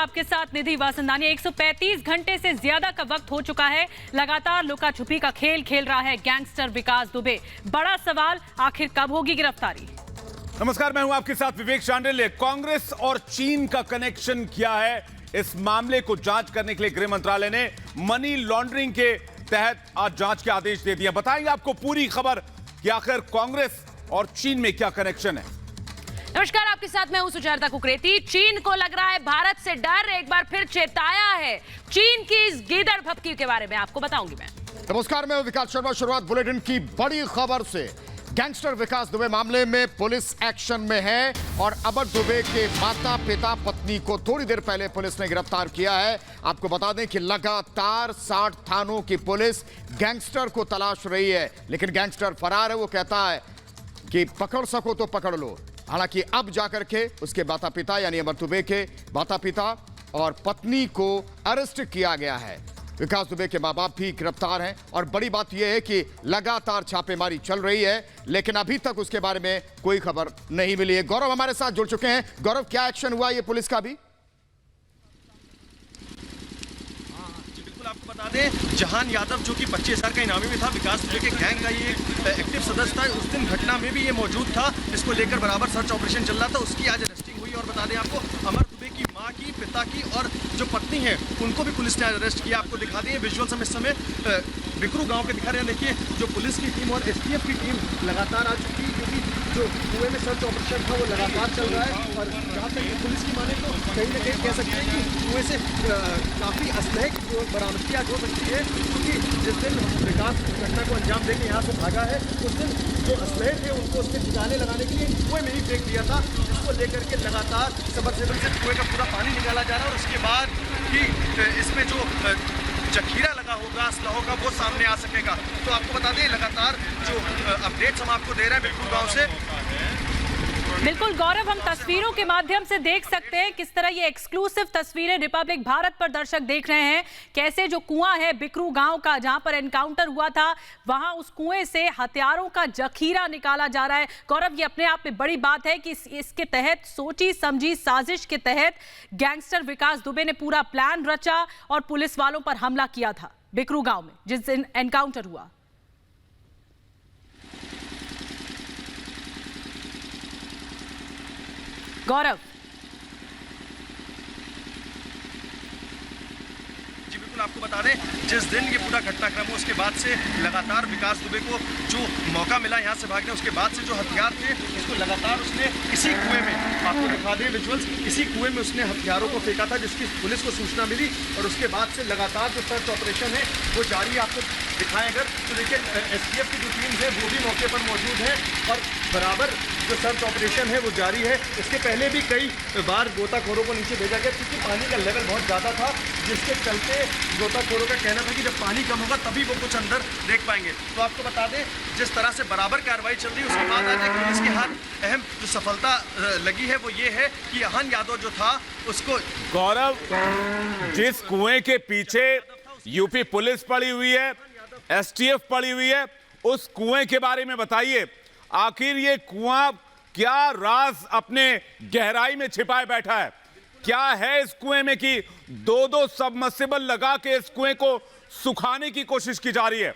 आपके साथ निधि वासंदानी। 135 घंटे से ज्यादा का वक्त हो चुका है, लगातार लुका छुपी का खेल खेल रहा है गैंगस्टर विकास दुबे। बड़ा सवाल, आखिर कब होगी गिरफ्तारी? नमस्कार, मैं हूं आपके साथ विवेक शांडिल्य। कांग्रेस और चीन का कनेक्शन क्या है, इस मामले को जांच करने के लिए गृह मंत्रालय ने मनी लॉन्ड्रिंग के तहत आज जांच के आदेश दे दिए। बताएंगे आपको पूरी खबर कि आखिर कांग्रेस और चीन में क्या कनेक्शन है। नमस्कार, आपके साथ मैं हूं सुचेता कुकरेती। चीन को लग रहा है भारत से डर, एक बार फिर चेताया है। चीन की इस गीदड़ भपकी के बारे में आपको बताऊंगी मैं। नमस्कार, मैं विकास शर्मा। शुरुआत बुलेटिन की बड़ी खबर से। गैंगस्टर विकास दुबे मामले में पुलिस एक्शन में है और अमर दुबे के माता पिता पत्नी को थोड़ी देर पहले पुलिस ने गिरफ्तार किया है। आपको बता दें कि लगातार 60 थानों की पुलिस गैंगस्टर को तलाश रही है, लेकिन गैंगस्टर फरार है। वो कहता है कि पकड़ सको तो पकड़ लो। हालांकि अब जाकर के उसके माता पिता यानी अमर दुबे के माता पिता और पत्नी को अरेस्ट किया गया है। विकास दुबे के मां बाप भी गिरफ्तार हैं और बड़ी बात यह है कि लगातार छापेमारी चल रही है, लेकिन अभी तक उसके बारे में कोई खबर नहीं मिली है। गौरव हमारे साथ जुड़ चुके हैं। गौरव, क्या एक्शन हुआ ये पुलिस का भी? आपको बता दें, जहान यादव जो कि 25,000 का इनामी में था, विकास दुबे के गैंग का ये एक्टिव सदस्य था। उस दिन घटना में भी ये मौजूद था, इसको लेकर बराबर सर्च ऑपरेशन चल रहा था। उसकी आज अरेस्टिंग हुई और बता दें आपको, अमर दुबे की मां की, पिता की और जो पत्नी है उनको भी पुलिस ने अरेस्ट किया। आपको दिखा दें विजुअल्स हम इस समय बिकरू गाँव के दिखा रहे हैं। देखिए, जो पुलिस की टीम और STF की टीम लगातार आ चुकी है, क्योंकि जो कुएं में सर्च ऑपरेशन था वो लगातार चल रहा है। और जहाँ तक पुलिस की माने तो कहीं ना कहीं कह सकते हैं कि कुएं से काफ़ी असलहे की जो बरामदगी आज हो सकती है, क्योंकि जिस दिन विकास घटना को अंजाम देकर यहाँ से भागा है, उस दिन जो असलहे थे उनको उसके ठिकाने लगाने के लिए कुएं में ही फेंक दिया था, जिसको लेकर के लगातार सबमर्सिबल से कुएं का पूरा पानी निकाला जा रहा है। और उसके बाद ही इसमें जो जखीरा लगा होगा असलहों का वो सामने आ सकेगा। तो आपको बता दें, लगातार जो अपडेट्स हम आपको दे रहे हैं बिल्कुल गांव से। बिल्कुल गौरव, हम तस्वीरों के माध्यम से देख सकते हैं किस तरह ये एक्सक्लूसिव तस्वीरें रिपब्लिक भारत पर दर्शक देख रहे हैं। कैसे जो कुआं है बिकरू गांव का, जहां पर एनकाउंटर हुआ था, वहां उस कुएं से हथियारों का जखीरा निकाला जा रहा है। गौरव, ये अपने आप में बड़ी बात है कि इसके तहत सोची समझी साजिश के तहत गैंगस्टर विकास दुबे ने पूरा प्लान रचा और पुलिस वालों पर हमला किया था बिकरू गांव में जिस दिन एनकाउंटर हुआ। गौरव, जी बिल्कुल, आपको बता दें, जिस दिन ये पूरा घटनाक्रम हुआ उसके बाद से लगातार विकास दुबे को जो मौका मिला यहाँ से भागने, उसके बाद से जो हथियार थे उसको लगातार उसने इसी कुएं में, आपको दिखा दें विजुअल्स, इसी कुएं में उसने हथियारों को फेंका था, जिसकी पुलिस को सूचना मिली। और उसके बाद से लगातार जो सर्च ऑपरेशन है वो जारी है। आपको दिखाएं अगर तो देखिए, STF की जो टीम है वो भी मौके पर मौजूद है और बराबर जो सर्च ऑपरेशन है वो जारी है। इसके पहले भी कई बार गोताखोरों को नीचे भेजा गया, क्योंकि पानी का लेवल बहुत ज़्यादा था, जिसके चलते गोताखोरों का कहना था कि जब पानी कम होगा तभी वो कुछ अंदर देख पाएंगे। तो आपको बता दें, जिस तरह से बराबर कार्रवाई चल रही है, उसके बाद आज पुलिस की हर अहम जो सफलता लगी है वो ये है कि अहन यादव जो था उसको। गौरव, जिस कुएं के पीछे यूपी पुलिस पड़ी हुई है, STF पड़ी हुई है, उस कुएं के बारे में बताइए। आखिर ये कुआं क्या राज अपने गहराई में छिपाए बैठा है? क्या है इस कुएं में कि दो सबमर्सिबल लगा के इस कुएं को सुखाने की कोशिश की जा रही है?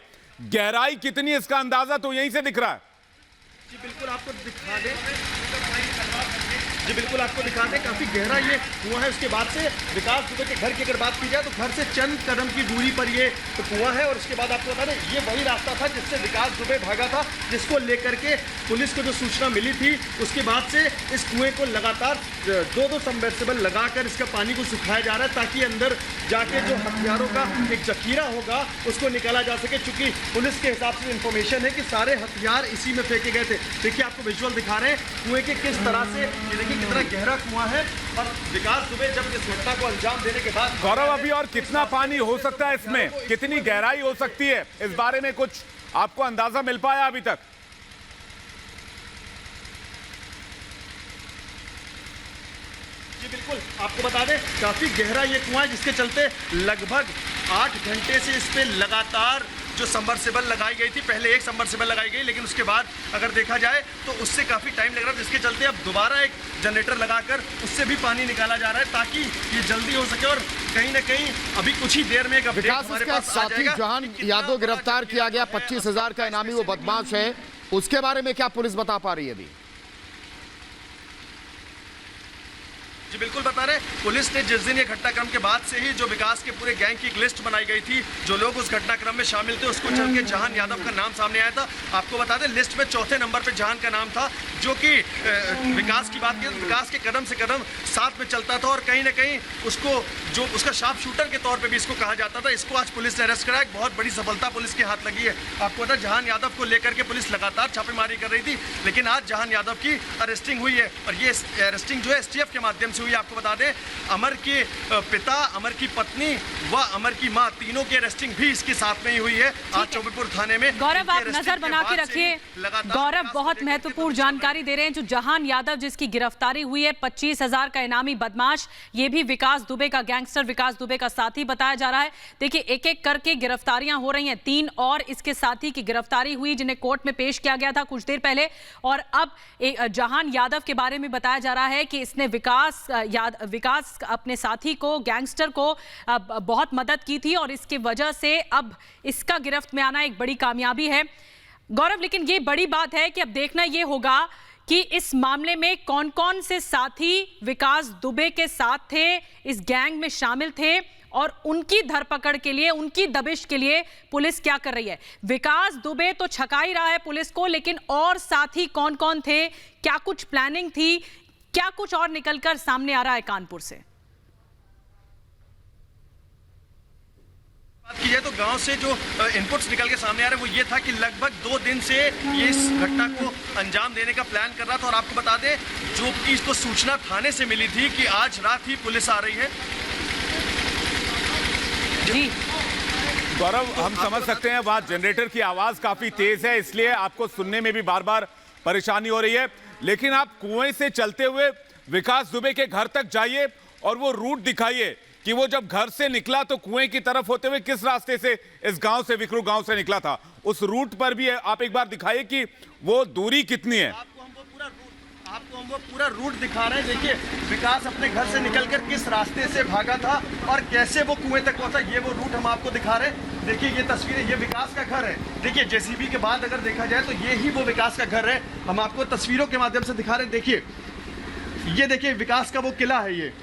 गहराई कितनी, इसका अंदाजा तो यहीं से दिख रहा है। जी बिल्कुल, आपको दिखा दें, जी बिल्कुल आपको दिखा दें, काफ़ी गहरा ये कुआं है। उसके बाद से विकास दुबे के घर की अगर बात की जाए तो घर से चंद कदम की दूरी पर ये कुआं है। और उसके बाद आपको बता दें, ये वही रास्ता था जिससे विकास दुबे भागा था, जिसको लेकर के पुलिस को जो सूचना मिली थी, उसके बाद से इस कुएं को लगातार दो सबमर्सिबल लगाकर इसका पानी को सुखाया जा रहा है, ताकि अंदर जाके जो हथियारों का एक जखीरा होगा उसको निकाला जा सके। चूंकि पुलिस के हिसाब से इंफॉर्मेशन है कि सारे हथियार इसी में फेंके गए थे। देखिए, आपको विजुअल दिखा रहे हैं कुएं के किस तरह से, ये देखिए कितना गहरा कुआं है। और विकास दुबे जब इस घटना को अंजाम देने के बाद, गौरव, अभी और कितना पानी हो सकता है इसमें, कितनी गहराई हो सकती है, इस बारे में कुछ आपको अंदाजा मिल पाया अभी तक? जी बिल्कुल, आपको बता दें, काफी गहरा ये कुआं है, जिसके चलते लगभग 8 घंटे से इस पे लगातार जो सबमर्सिबल लगाई गई थी, पहले एक सबमर्सिबल लगाई गई, लेकिन उसके बाद अगर देखा जाए तो उससे काफ़ी टाइम लग रहा था, जिसके चलते अब दोबारा एक जनरेटर लगाकर उससे भी पानी निकाला जा रहा है ताकि ये जल्दी हो सके। और कहीं ना कहीं अभी कुछ ही देर में एक अपडेट विकास, हमारे इसका पास आ साथी जाएगा जहान कि कितना यादव गिरफ्तार बड़ा किया गया, 25,000 का इनामी वो बदमाश है, उसके बारे में क्या पुलिस बता पा रही है अभी? जी बिल्कुल बता रहे, पुलिस ने जिस दिन ये घटनाक्रम के बाद से ही जो विकास के पूरे गैंग की एक लिस्ट बनाई गई थी, जो लोग उस घटनाक्रम में शामिल थे, उसको चल के जहान यादव का नाम सामने आया था। आपको बता दें, लिस्ट में चौथे नंबर पे जहान का नाम था, जो कि विकास की बात की, विकास के कदम से कदम साथ में चलता था और कहीं ना कहीं उसको जो उसका शार्प शूटर के तौर पे भी इसको कहा जाता था। इसको आज पुलिस ने अरेस्ट करा, एक बहुत बड़ी सफलता पुलिस के हाथ लगी है। आपको पता, जहान यादव को लेकर के पुलिस लगातार छापेमारी कर रही थी, लेकिन आज जहान यादव की अरेस्टिंग हुई है और ये अरेस्टिंग जो है STF के माध्यम से हुई। आपको बता दें, अमर के पिता, अमर की पत्नी व अमर की मां, तीनों की अरेस्टिंग भी इसके साथ में ही हुई है आज चौबेपुर थाने में। गौरव, आप नजर बना के रखिए। गौरव बहुत महत्वपूर्ण जानकारी दे रहे हैं। जो जहान यादव जिसकी गिरफ्तारी हुई है, 25,000 का इनामी बदमाश, ये भी विकास दुबे का, गैंगस्टर विकास दुबे का साथी बताया जा रहा है। देखिए, एक एक करके गिरफ्तारियां हो रही हैं। 3 और इसके साथी की गिरफ्तारी हुई, जिन्हें कोर्ट में पेश किया गया था कुछ देर पहले। और अब जहान यादव के बारे में बताया जा रहा है कि इसने विकास अपने साथी को, गैंगस्टर को बहुत मदद की थी और इसकी वजह से अब इसका गिरफ्त में आना एक बड़ी कामयाबी है। गौरव, लेकिन ये बड़ी बात है कि अब देखना ये होगा कि इस मामले में कौन कौन से साथी विकास दुबे के साथ थे, इस गैंग में शामिल थे और उनकी धरपकड़ के लिए, उनकी दबिश के लिए पुलिस क्या कर रही है। विकास दुबे तो छका ही रहा है पुलिस को, लेकिन और साथी कौन कौन थे, क्या कुछ प्लानिंग थी, क्या कुछ और निकलकर सामने आ रहा है कानपुर से? बात की जाए तो गांव से जो इनपुट्स निकल के सामने आ रहे हैं वो ये था कि लगभग 2 दिन से ये इस घटना को अंजाम देने का प्लान कर रहा था। और आपको बता दें, जो कि इसको सूचना थाने से मिली थी कि आज रात ही पुलिस आ रही है। जी गौरव, हम समझ सकते हैं वहां जनरेटर की आवाज काफी तेज है, इसलिए आपको सुनने में भी बार बार परेशानी हो रही है। लेकिन आप कुएं से चलते हुए विकास दुबे के घर तक जाइए और वो रूट दिखाइए कि वो जब घर से निकला तो कुएं की तरफ होते हुए किस रास्ते से इस गांव से, विक्रू गांव से निकला था। उस रूट पर भी आप एक बार दिखाइए कि वो दूरी कितनी है। आपको हम वो पूरा रूट दिखा रहे हैं। देखिए, विकास अपने घर से निकलकर किस रास्ते से भागा था और कैसे वो कुएं तक पहुंचा, ये वो रूट हम आपको दिखा रहे हैं। देखिए, ये तस्वीरें, ये विकास का घर है। देखिए, जेसीबी के बाद अगर देखा जाए तो ये ही वो विकास का घर है। हम आपको तस्वीरों के माध्यम से दिखा रहे हैं। देखिए, ये देखिए विकास का वो किला है। ये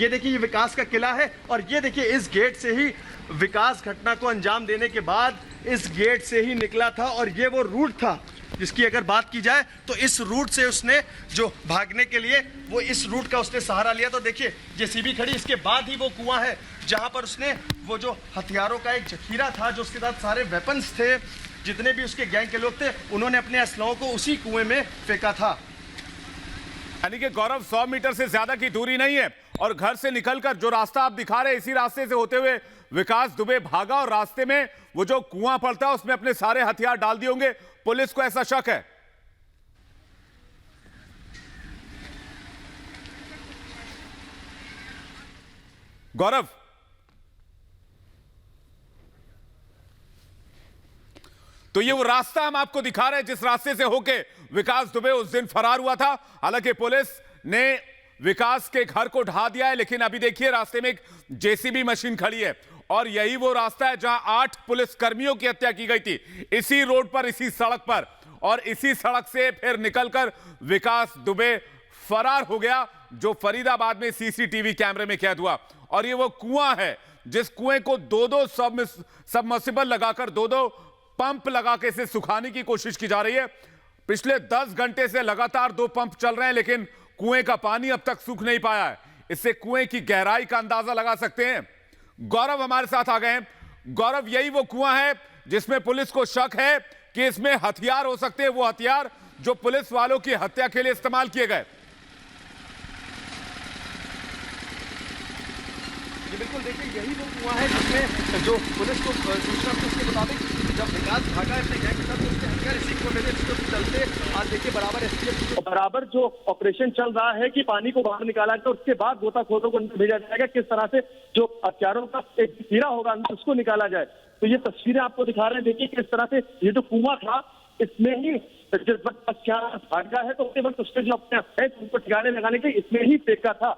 देखिए, ये विकास का किला है। और ये देखिए, इस गेट से ही विकास घटना को अंजाम देने के बाद इस गेट से ही निकला था और ये वो रूट था जिसकी अगर बात की जाए तो इस रूट से उसने जो भागने के लिए वो इस रूट का उसने सहारा लिया। तो देखिए, जेसीबी खड़ी, इसके बाद ही वो कुआं है जहां पर उसने वो जो हथियारों का एक जखीरा था, जो उसके साथ सारे वेपन्स थे, जितने भी उसके गैंग के लोग थे, उन्होंने अपने असलहों को उसी कुएं में फेंका था। यानी कि गौरव, 100 मीटर से ज्यादा की दूरी नहीं है और घर से निकलकर जो रास्ता आप दिखा रहे हैं, इसी रास्ते से होते हुए विकास दुबे भागा और रास्ते में वो जो कुआं पड़ता है उसमें अपने सारे हथियार डाल दिए होंगे। पुलिस को ऐसा शक है। गौरव, तो ये वो रास्ता हम आपको दिखा रहे हैं जिस रास्ते से होके विकास दुबे उस दिन फरार हुआ था। हालांकि पुलिस ने विकास के घर को ढा दिया है, लेकिन अभी देखिए रास्ते में एक जेसीबी मशीन खड़ी है और यही वो रास्ता है जहां 8 पुलिस कर्मियों की हत्या की गई थी, इसी रोड पर, इसी सड़क पर। और इसी सड़क से फिर निकलकर विकास दुबे फरार हो गया, जो फरीदाबाद में सीसीटीवी कैमरे में कैद हुआ। और ये वो कुआं है जिस कुएं को 2-2 सबमर्सिबल लगाकर, 2-2 पंप लगा के इसे सुखाने की कोशिश की जा रही है। पिछले 10 घंटे से लगातार 2 पंप चल रहे हैं, लेकिन कुएं का पानी अब तक सूख नहीं पाया है। इससे कुएं की गहराई का अंदाजा लगा सकते हैं। गौरव हमारे साथ आ गए हैं। गौरव, यही वो कुआं है जिसमें पुलिस को शक है कि इसमें हथियार हो सकते हैं, वो हथियार जो पुलिस वालों की हत्या के लिए इस्तेमाल किए गए। बिल्कुल, देखिए, यही वो कुआं है जिसमें जो पुलिस को सूचना थी उसके मुताबिक जब विकास भागा अपने गैंग के साथ, तो उसके सर इसी को मेरे चलते आज देखिए बराबर जो ऑपरेशन चल रहा है कि पानी को बाहर निकाला जाए, उसके बाद गोताखोरों को अंदर भेजा जाएगा, किस तरह से जो हथियारों का एक हीरा होगा अंदर उसको निकाला जाए। तो ये तस्वीरें आपको दिखा रहे हैं, देखिए किस तरह से ये जो कुआं था इसमें ही जिस वक्त हथियार भागा है तो उसी वक्त उसके जो अपने उनको ठिकाने लगाने के इसमें ही फेंका था।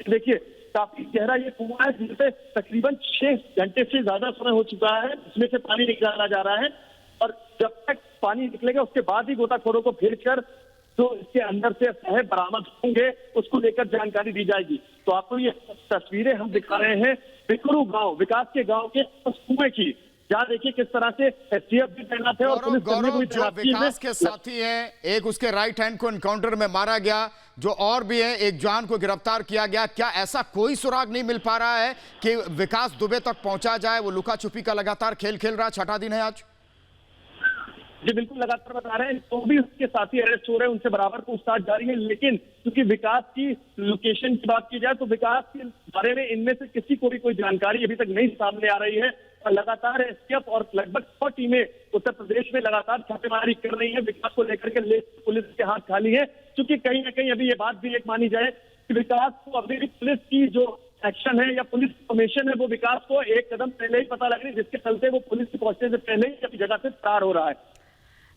देखिए काफी गहरा ये कुआं है जिससे तकरीबन 6 घंटे से ज्यादा समय हो चुका है, इसमें से पानी निकाला जा रहा है और जब तक पानी निकलेगा उसके बाद ही गोताखोरों को भेजकर जो इसके अंदर से है बरामद होंगे उसको लेकर जानकारी दी जाएगी। तो आपको ये तस्वीरें हम दिखा रहे हैं बिकरू गांव, विकास के गांव के उस कुएं की, जहाँ देखिए किस तरह से एसटीएफ भी तैनात है और पुलिस कर्मी भी जो विकास के साथी हैं, एक उसके राइट हैंड को एनकाउंटर में मारा गया, जो और भी है एक जवान को गिरफ्तार किया गया। क्या ऐसा कोई सुराग नहीं मिल पा रहा है कि विकास दुबे तक पहुंचा जाए? वो लुका छुपी का लगातार खेल खेल रहा, छठा दिन है आज। जी बिल्कुल, लगातार बता रहे हैं, तो भी उसके साथी अरेस्ट हो रहे हैं, उनसे बराबर पूछताछ जारी है। लेकिन क्योंकि विकास की लोकेशन की बात की जाए तो विकास के बारे में इनमें से किसी को भी कोई जानकारी अभी तक नहीं सामने आ रही है। और लगातार एसटीएफ और लगभग 100 टीमें उत्तर प्रदेश में लगातार छापेमारी कर रही है विकास को लेकर के। पुलिस के हाथ खाली है, क्योंकि कहीं ना कहीं अभी ये बात भी एक मानी जाए कि विकास को अभी भी पुलिस की जो एक्शन है या पुलिस इन्फॉर्मेशन है वो विकास को एक कदम पहले ही पता लग रही है, जिसके चलते वो पुलिस के पहुंचने से पहले ही अपनी जगह से फरार हो रहा है।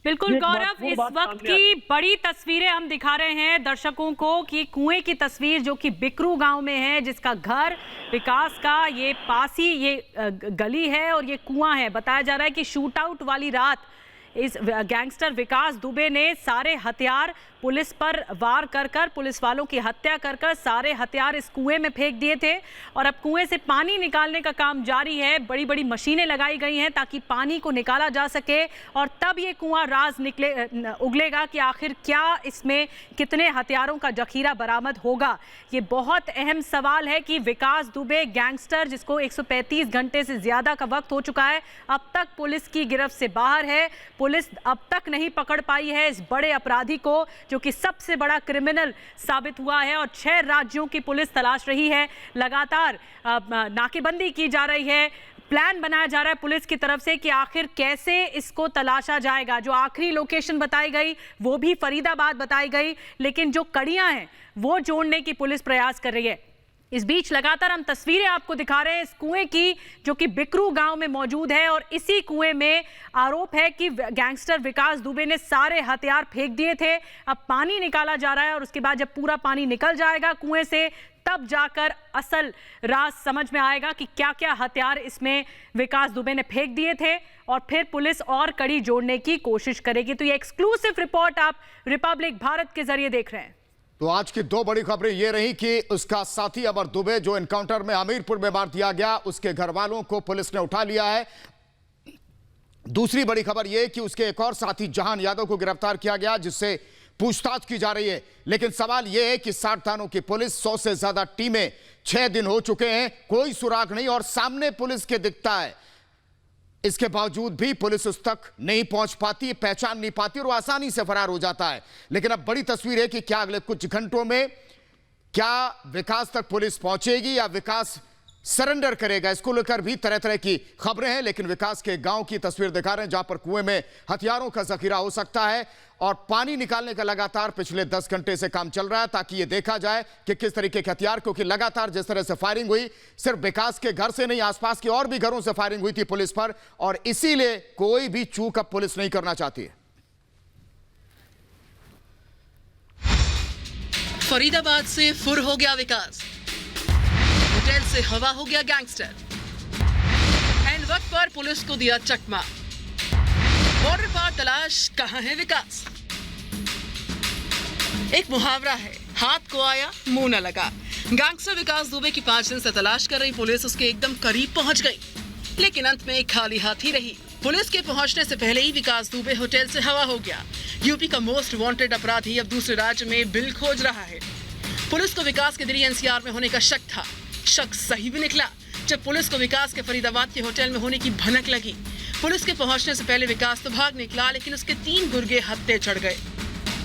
बिल्कुल गौरव, इस वक्त की बड़ी तस्वीरें हम दिखा रहे हैं दर्शकों को कि कुएं की तस्वीर जो कि बिकरू गांव में है, जिसका घर विकास का ये पास ही ये गली है और ये कुआं है। बताया जा रहा है कि शूट आउट वाली रात इस गैंगस्टर विकास दुबे ने सारे हथियार पुलिस पर वार कर पुलिस वालों की हत्या कर सारे हथियार इस कुएं में फेंक दिए थे और अब कुएं से पानी निकालने का काम जारी है। बड़ी बड़ी मशीनें लगाई गई हैं ताकि पानी को निकाला जा सके और तब ये कुआं राज उगलेगा कि आखिर क्या इसमें कितने हथियारों का जखीरा बरामद होगा। ये बहुत अहम सवाल है कि विकास दुबे गैंगस्टर, जिसको 135 घंटे से ज्यादा का वक्त हो चुका है, अब तक पुलिस की गिरफ्त से बाहर है। पुलिस अब तक नहीं पकड़ पाई है इस बड़े अपराधी को, जो कि सबसे बड़ा क्रिमिनल साबित हुआ है और 6 राज्यों की पुलिस तलाश रही है। लगातार नाकेबंदी की जा रही है, प्लान बनाया जा रहा है पुलिस की तरफ से कि आखिर कैसे इसको तलाशा जाएगा। जो आखिरी लोकेशन बताई गई वो भी फरीदाबाद बताई गई, लेकिन जो कड़ियां हैं वो जोड़ने की पुलिस प्रयास कर रही है। इस बीच लगातार हम तस्वीरें आपको दिखा रहे हैं इस कुएं की, जो कि बिकरू गांव में मौजूद है और इसी कुएं में आरोप है कि गैंगस्टर विकास दुबे ने सारे हथियार फेंक दिए थे। अब पानी निकाला जा रहा है और उसके बाद जब पूरा पानी निकल जाएगा कुएं से, तब जाकर असल राज समझ में आएगा कि क्या क्या हथियार इसमें विकास दुबे ने फेंक दिए थे और फिर पुलिस और कड़ी जोड़ने की कोशिश करेगी। तो ये एक्सक्लूसिव रिपोर्ट आप रिपब्लिक भारत के जरिए देख रहे हैं। तो आज की 2 बड़ी खबरें ये रही कि उसका साथी अमर दुबे जो एनकाउंटर में हमीरपुर में मार दिया गया, उसके घर वालों को पुलिस ने उठा लिया है। दूसरी बड़ी खबर यह कि उसके एक और साथी जहान यादव को गिरफ्तार किया गया, जिससे पूछताछ की जा रही है। लेकिन सवाल यह है कि 60 थानों की पुलिस, 100 से ज्यादा टीमें, 6 दिन हो चुके हैं, कोई सुराग नहीं और सामने पुलिस के दिखता है। इसके बावजूद भी पुलिस उस तक नहीं पहुंच पाती, पहचान नहीं पाती और वो आसानी से फरार हो जाता है। लेकिन अब बड़ी तस्वीर है कि क्या अगले कुछ घंटों में क्या विकास तक पुलिस पहुंचेगी या विकास सरेंडर करेगा, इसको लेकर भी तरह तरह की खबरें हैं। लेकिन विकास के गांव की तस्वीर दिखा रहे हैं जहां पर कुएं में हथियारों का जखीरा हो सकता है और पानी निकालने का लगातार पिछले 10 घंटे से काम चल रहा है, ताकि यह देखा जाए कि किस तरीके के हथियार, क्योंकि लगातार जिस तरह से फायरिंग हुई, सिर्फ विकास के घर से नहीं, आसपास के और भी घरों से फायरिंग हुई थी पुलिस पर, और इसीलिए कोई भी चूक अब पुलिस नहीं करना चाहती है। फरीदाबाद से फुर हो गया विकास, होटल से हवा हो गया गैंगस्टर, एंड वक्त पर पुलिस को दिया चकमा। बॉर्डर पार तलाश, कहां है विकास? एक मुहावरा है, हाथ को आया मुंह न लगा। गैंगस्टर विकास दुबे की 5 दिन से तलाश कर रही पुलिस उसके एकदम करीब पहुंच गई, लेकिन अंत में खाली हाथ ही रही। पुलिस के पहुंचने से पहले ही विकास दुबे होटल से हवा हो गया। यूपी का मोस्ट वांटेड अपराधी अब दूसरे राज्य में बिल खोज रहा है। पुलिस को विकास के दिल्ली एनसीआर में होने का शक था। शक सही भी निकला जब पुलिस को विकास के फरीदाबाद के होटल में होने की भनक लगी। पुलिस के पहुंचने से पहले विकास तो भाग निकला, लेकिन उसके 3 गुर्गे हत्थे चढ़ गए।